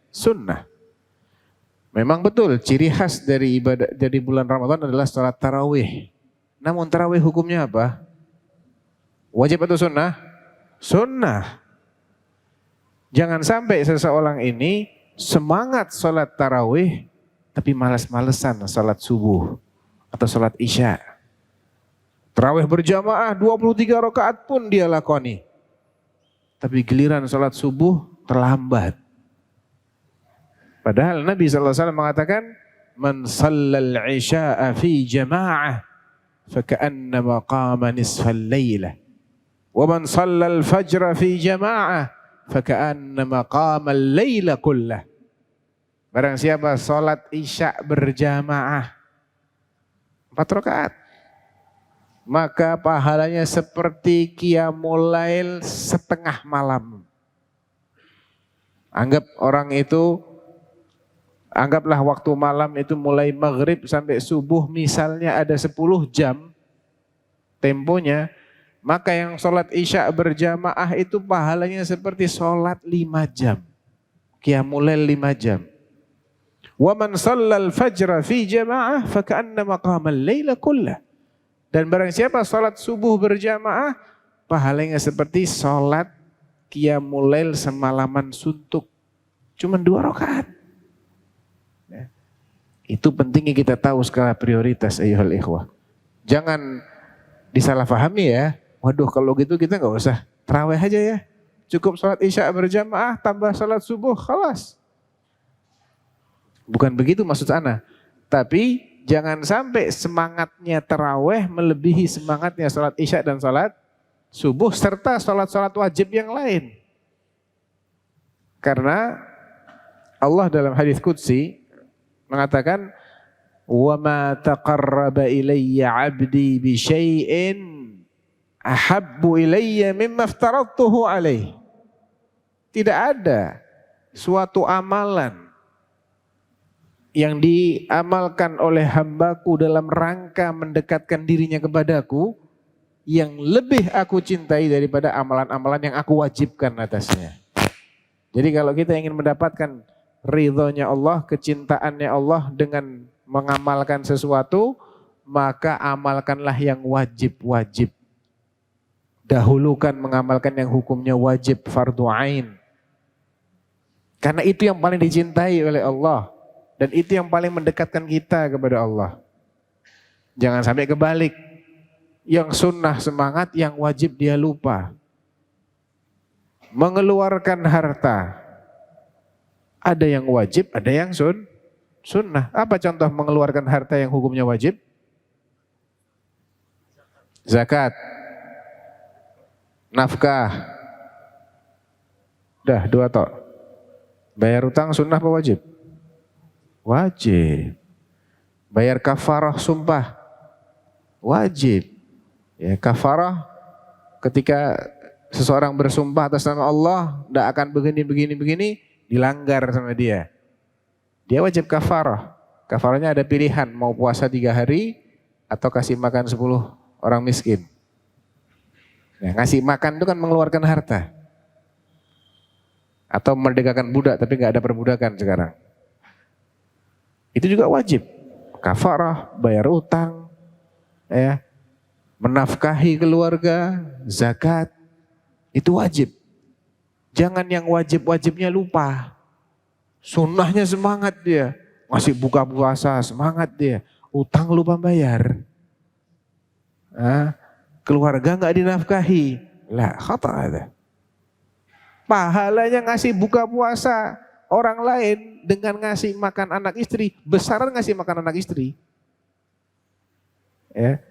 sunnah. Memang betul ciri khas dari ibadah dari bulan Ramadan adalah salat tarawih. Namun tarawih hukumnya apa? Wajib atau sunnah? Sunnah. Jangan sampai seseorang ini semangat salat tarawih tapi malas-malesan salat subuh atau salat isya. Tarawih berjamaah 23 rakaat pun dia lakoni. Tapi giliran salat subuh terlambat. Padahal Nabi SAW mengatakan, "Man shallal isya'a fi jama'ah, faka'annama qama nisfal laylah. Wa man shallal fajra fi jama'ah, faka'annama qama al-layla kullah." Barang siapa salat isya berjamaah 4 rakaat, maka pahalanya seperti qiyamul lail setengah malam. Anggaplah waktu malam itu mulai maghrib sampai subuh misalnya ada 10 jam temponya, maka yang sholat isya berjamaah itu pahalanya seperti sholat 5 jam. Qiyamul lail 5 jam. Wa man shallal fajra fi jama'ah faka'annama qama al-laila kullah. Dan barang siapa sholat subuh berjamaah, pahalanya seperti sholat qiyamul lail semalaman suntuk. Cuma 2 rakaat. Itu pentingnya kita tahu skala prioritas ayyuhal ikhwah. Jangan disalahpahami ya. Waduh kalau gitu kita nggak usah tarawih aja ya. Cukup sholat isya berjamaah tambah sholat subuh, khalas. Bukan begitu maksud ana. Tapi jangan sampai semangatnya tarawih melebihi semangatnya sholat isya dan sholat subuh serta sholat-sholat wajib yang lain. Karena Allah dalam hadis qudsi mengatakan, "Wa ma taqarraba ilayya 'abdi bi syai'in ahabbu ilayya mimma aftaradtuhu alaih." Tidak ada suatu amalan yang diamalkan oleh hambaku dalam rangka mendekatkan dirinya kepadaku yang lebih aku cintai daripada amalan-amalan yang aku wajibkan atasnya. Jadi kalau kita ingin mendapatkan ridhonya Allah, kecintaannya Allah dengan mengamalkan sesuatu, maka amalkanlah yang wajib-wajib. Dahulukan mengamalkan yang hukumnya wajib, fardu ain. Karena itu yang paling dicintai oleh Allah. Dan itu yang paling mendekatkan kita kepada Allah. Jangan sampai kebalik. Yang sunnah semangat, yang wajib dia lupa. Mengeluarkan harta Ada yang wajib, ada yang sunnah. Apa contoh mengeluarkan harta yang hukumnya wajib? Zakat, nafkah. Dah 2 tok. Bayar utang sunnah apa wajib? Wajib. Bayar kafarah sumpah wajib. Ya, kafarah ketika seseorang bersumpah atas nama Allah tidak akan begini, dilanggar sama dia. Dia wajib kafarah. Kafarahnya ada pilihan, mau puasa 3 hari atau kasih makan 10 orang miskin. Nah, ngasih makan itu kan mengeluarkan harta. Atau merdekakan budak tapi nggak ada perbudakan sekarang. Itu juga wajib. Kafarah, bayar utang, ya, menafkahi keluarga, zakat, itu wajib. Jangan yang wajib-wajibnya lupa. Sunnahnya semangat dia, ngasih buka puasa semangat dia, utang lupa bayar. Nah, keluarga nggak dinafkahi, lah khata ada. Pahalanya ngasih buka puasa orang lain dengan ngasih makan anak istri, besaran ngasih makan anak istri. Ya.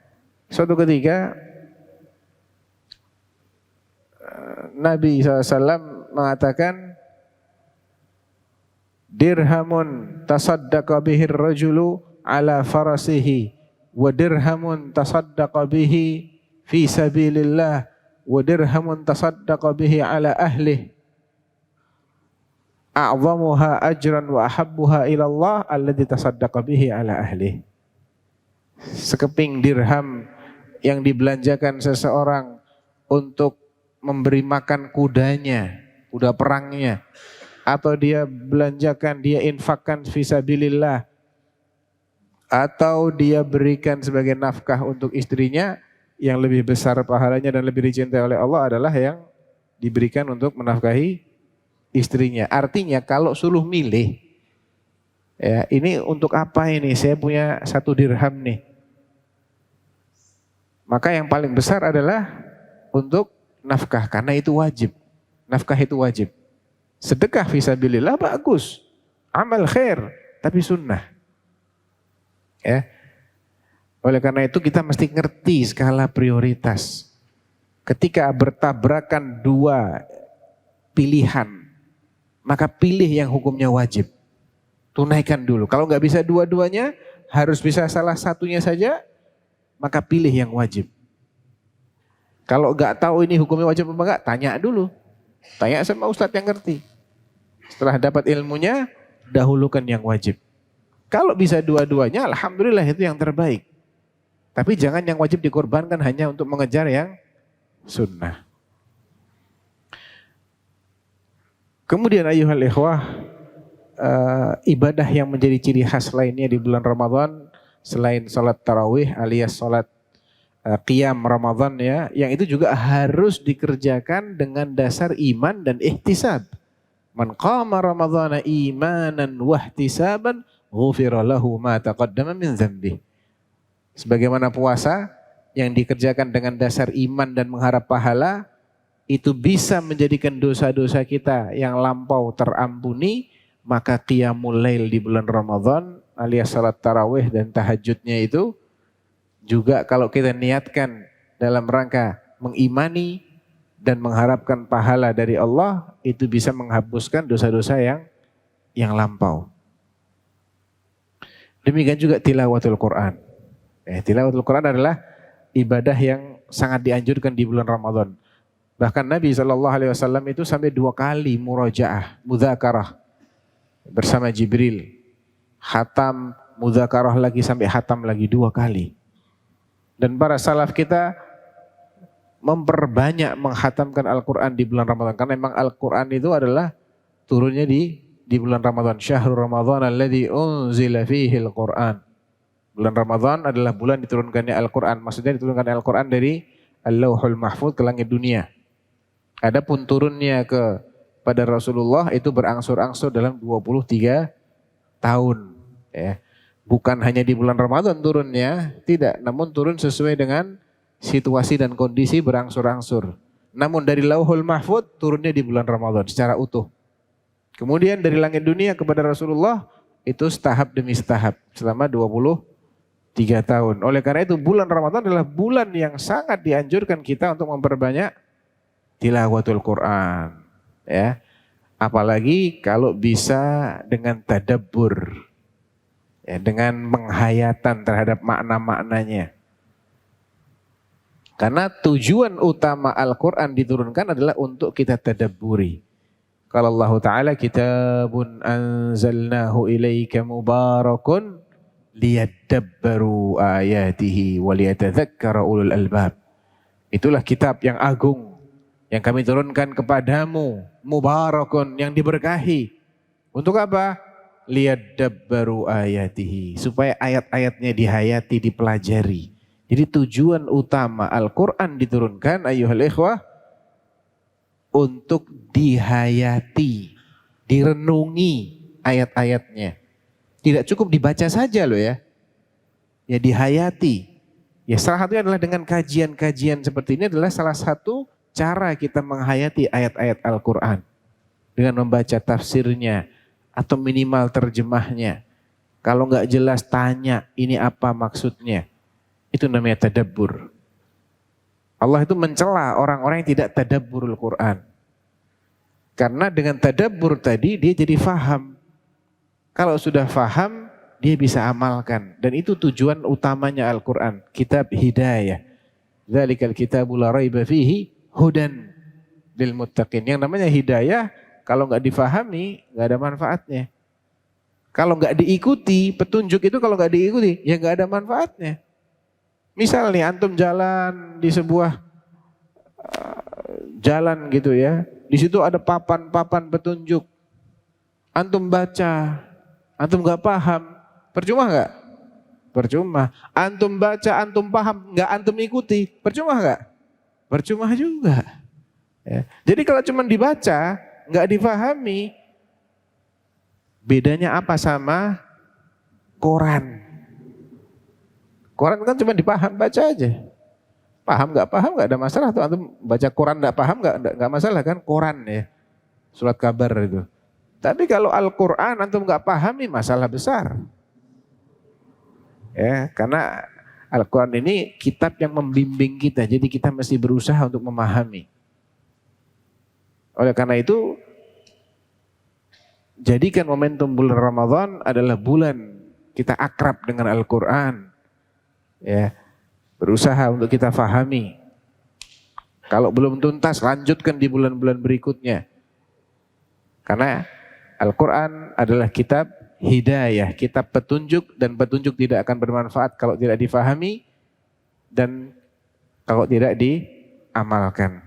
Suatu ketika Nabi SAW mengatakan, dirhamun tasaddaqa bihir rajulu ala farasihi, wa dirhamun tasaddaqa bihi fi sabilillah, wa dirhamun tasaddaqa bihi ala ahlih, a'zamuha ajran wa ahabbuha ilallah alladhi tasaddaqa bihi ala ahlih. Sekeping dirham yang dibelanjakan seseorang untuk memberi makan kudanya, kuda perangnya, atau dia belanjakan, dia infakkan fisabilillah, atau dia berikan sebagai nafkah untuk istrinya, yang lebih besar pahalanya dan lebih dicintai oleh Allah adalah yang diberikan untuk menafkahi istrinya. Artinya kalau suruh milih, ya ini untuk apa ini? Saya punya 1 dirham nih. Maka yang paling besar adalah untuk nafkah, karena itu wajib. Nafkah itu wajib. Sedekah fisabilillah bagus, amal khair, tapi sunnah. Ya. Oleh karena itu kita mesti ngerti skala prioritas. Ketika bertabrakan 2 pilihan, maka pilih yang hukumnya wajib. Tunaikan dulu. Kalau nggak bisa dua-duanya, harus bisa salah satunya saja, maka pilih yang wajib. Kalau nggak tahu ini hukumnya wajib apa enggak, tanya dulu. Tanya sama ustadz yang ngerti. Setelah dapat ilmunya, dahulukan yang wajib. Kalau bisa dua-duanya, alhamdulillah itu yang terbaik. Tapi jangan yang wajib dikorbankan hanya untuk mengejar yang sunnah. Kemudian ayuhal ikhwah, ibadah yang menjadi ciri khas lainnya di bulan Ramadan selain salat tarawih alias salat qiyam Ramadan ya, yang itu juga harus dikerjakan dengan dasar iman dan ihtisab. Man qama ramadhana imanan wa ihtisaban ghufira lahu ma taqaddama min dzambihi. Sebagaimana puasa yang dikerjakan dengan dasar iman dan mengharap pahala, itu bisa menjadikan dosa-dosa kita yang lampau terampuni, maka qiyamul lail di bulan Ramadan alias salat tarawih dan tahajudnya itu juga kalau kita niatkan dalam rangka mengimani dan mengharapkan pahala dari Allah, itu bisa menghapuskan dosa-dosa yang lampau. Demikian juga tilawatul Quran. Tilawatul Quran adalah ibadah yang sangat dianjurkan di bulan Ramadan. Bahkan Nabi SAW itu sampai 2 kali murajaah, mudzakarah bersama Jibril. Khatam, mudzakarah lagi sampai khatam lagi 2 kali. Dan para salaf kita memperbanyak menghatamkan Al-Quran di bulan Ramadan. Karena memang Al-Quran itu adalah turunnya di bulan Ramadan. Syahrul Ramadan alladzi unzila fihi Al-Quran. Bulan Ramadan adalah bulan diturunkannya Al-Quran. Maksudnya diturunkannya Al-Quran dari Al-Lauhul Mahfuz ke langit dunia. Adapun turunnya pada Rasulullah itu berangsur-angsur dalam 23 tahun. Ya. Bukan hanya di bulan Ramadan turunnya, tidak. Namun turun sesuai dengan situasi dan kondisi berangsur-angsur. Namun dari Lauhul Mahfuz turunnya di bulan Ramadan secara utuh. Kemudian dari langit dunia kepada Rasulullah itu setahap demi setahap selama 23 tahun. Oleh karena itu bulan Ramadan adalah bulan yang sangat dianjurkan kita untuk memperbanyak tilawatul Quran. Ya. Apalagi kalau bisa dengan tadabbur. Ya, dengan penghayatan terhadap makna-maknanya. Karena tujuan utama Al-Quran diturunkan adalah untuk kita tadabburi. Kalau Allah Ta'ala kitabun anzalnahu ilaika mubarakun liyadabbaru ayatihi waliyatadzakkara ulul albab. Itulah kitab yang agung yang kami turunkan kepadamu, mubarakun, yang diberkahi. Untuk apa? Liyadabbaru ayatihi, supaya ayat-ayatnya dihayati, dipelajari. Jadi tujuan utama Al-Quran diturunkan ayyuhal ikhwah untuk dihayati, direnungi ayat-ayatnya. Tidak cukup dibaca saja loh ya. Ya dihayati. Ya salah satunya adalah dengan kajian-kajian seperti ini adalah salah satu cara kita menghayati ayat-ayat Al-Quran. Dengan membaca tafsirnya atau minimal terjemahnya. Kalau nggak jelas tanya ini apa maksudnya. Itu namanya tadabbur. Allah itu mencela orang-orang yang tidak tadabburul Quran. Karena dengan tadabbur tadi dia jadi faham. Kalau sudah faham dia bisa amalkan. Dan itu tujuan utamanya Al-Quran. Kitab hidayah. Dzalikal kitabul la raiba fihi hudan lil muttaqin. Yang namanya hidayah kalau nggak difahami nggak ada manfaatnya. Kalau nggak diikuti petunjuk itu kalau nggak diikuti ya nggak ada manfaatnya. Misal nih antum jalan di sebuah jalan gitu ya. Di situ ada papan-papan petunjuk. Antum baca, antum nggak paham, percuma nggak? Percuma. Antum baca, antum paham, nggak antum ikuti, percuma nggak? Percuma juga. Ya. Jadi kalau cuma dibaca, nggak difahami, bedanya apa sama koran? Koran kan cuma dipaham, baca aja. Paham nggak ada masalah tuh. Antum baca koran nggak paham nggak masalah kan, koran ya, surat kabar itu. Tapi kalau Al-Quran antum nggak pahami masalah besar. Ya, karena Al-Quran ini kitab yang membimbing kita, jadi kita mesti berusaha untuk memahami. Oleh karena itu, jadikan momentum bulan Ramadan adalah bulan kita akrab dengan Al-Quran. Ya, berusaha untuk kita fahami. Kalau belum tuntas, lanjutkan di bulan-bulan berikutnya. Karena Al-Quran adalah kitab hidayah, kitab petunjuk, dan petunjuk tidak akan bermanfaat kalau tidak difahami dan kalau tidak diamalkan.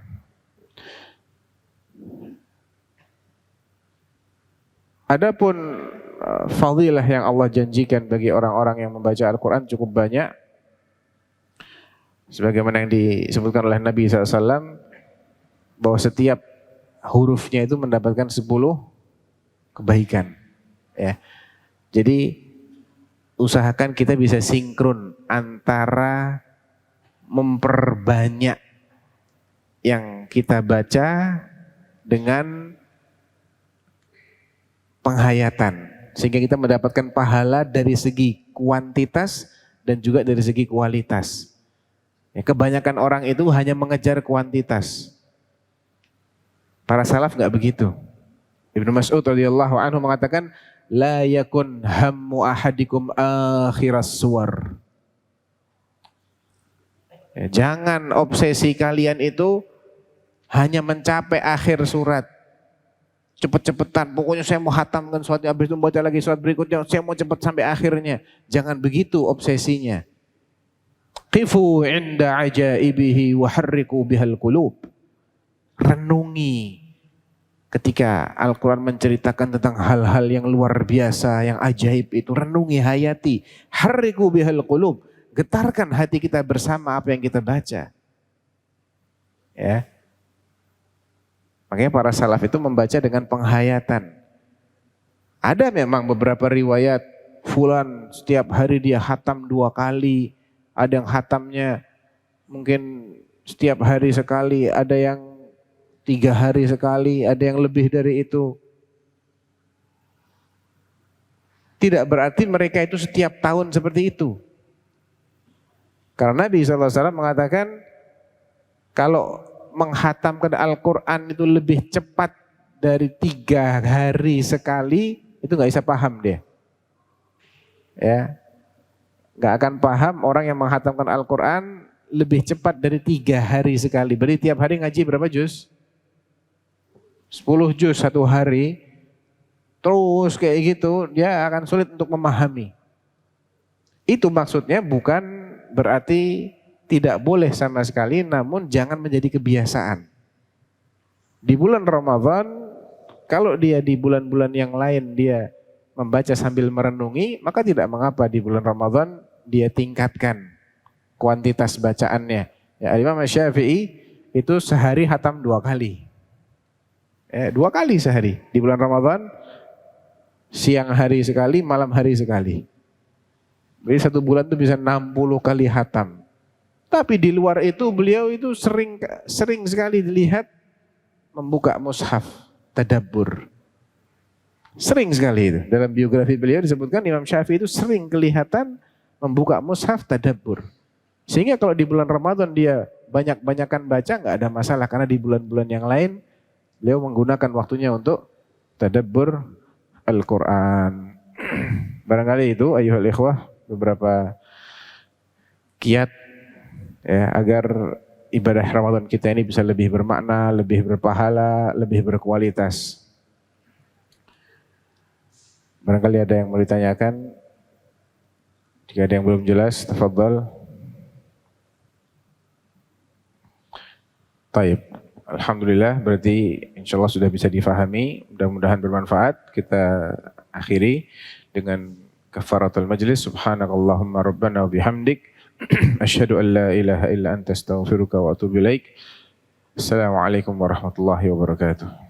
Adapun fadilah yang Allah janjikan bagi orang-orang yang membaca Al-Quran cukup banyak. Sebagaimana yang disebutkan oleh Nabi SAW, bahwa setiap hurufnya itu mendapatkan 10 kebaikan. Ya. Jadi usahakan kita bisa sinkron antara memperbanyak yang kita baca dengan penghayatan. Sehingga kita mendapatkan pahala dari segi kuantitas dan juga dari segi kualitas. Ya, kebanyakan orang itu hanya mengejar kuantitas. Para salaf nggak begitu. Ibnu Mas'ud radhiyallahu anhu mengatakan, la yakun hammu ahadikum akhiras suwar. Ya, jangan obsesi kalian itu hanya mencapai akhir surat. Cepet-cepetan, pokoknya saya mau hatamkan suratnya, habis itu baca lagi surat berikutnya, saya mau cepat sampai akhirnya. Jangan begitu obsesinya. Qifu inda ajaibihi wa harriku bihal qulub. Renungi ketika Al-Quran menceritakan tentang hal-hal yang luar biasa, yang ajaib itu. Renungi, hayati. Harriku bihal qulub. Getarkan hati kita bersama apa yang kita baca. Ya. Makanya para salaf itu membaca dengan penghayatan. Ada memang beberapa riwayat, fulan setiap hari dia khatam 2 kali. Ada yang khatamnya mungkin setiap hari sekali, ada yang 3 hari sekali, ada yang lebih dari itu. Tidak berarti mereka itu setiap tahun seperti itu. Karena Nabi SAW mengatakan kalau menghatamkan Al-Quran itu lebih cepat dari 3 hari sekali, itu nggak bisa paham dia. Ya, nggak akan paham orang yang menghatamkan Al-Quran lebih cepat dari 3 hari sekali. Berarti tiap hari ngaji berapa juz? 10 juz satu hari. Terus kayak gitu, dia akan sulit untuk memahami. Itu maksudnya bukan berarti tidak boleh sama sekali, namun jangan menjadi kebiasaan. Di bulan Ramadan, kalau dia di bulan-bulan yang lain dia membaca sambil merenungi, maka tidak mengapa di bulan Ramadan dia tingkatkan kuantitas bacaannya. Ya, Imam Syafi'i itu sehari hatam 2 kali. 2 kali sehari di bulan Ramadan. Siang hari sekali, malam hari sekali. Jadi 1 bulan itu bisa 60 kali hatam. Tapi di luar itu beliau itu sering sekali dilihat membuka mushaf, tadabbur. Sering sekali itu. Dalam biografi beliau disebutkan Imam Syafi'i itu sering kelihatan membuka mushaf, tadabbur. Sehingga kalau di bulan Ramadan dia banyak-banyakan baca nggak ada masalah. Karena di bulan-bulan yang lain beliau menggunakan waktunya untuk tadabbur Al-Quran. Barangkali itu ayyuhal ikhwah beberapa kiat ya, agar ibadah Ramadan kita ini bisa lebih bermakna, lebih berpahala, lebih berkualitas. Barangkali ada yang mau ditanyakan. Jika ada yang belum jelas, tafadhal. Taib. Alhamdulillah, berarti insya Allah sudah bisa difahami, mudah-mudahan bermanfaat. Kita akhiri dengan kafaratul majlis. Subhanakallahumma rabbana wa bihamdik. Asyhadu an la ilaha illa anta astaghfiruka wa atubu ilaik. Assalamualaikum warahmatullahi wabarakatuh.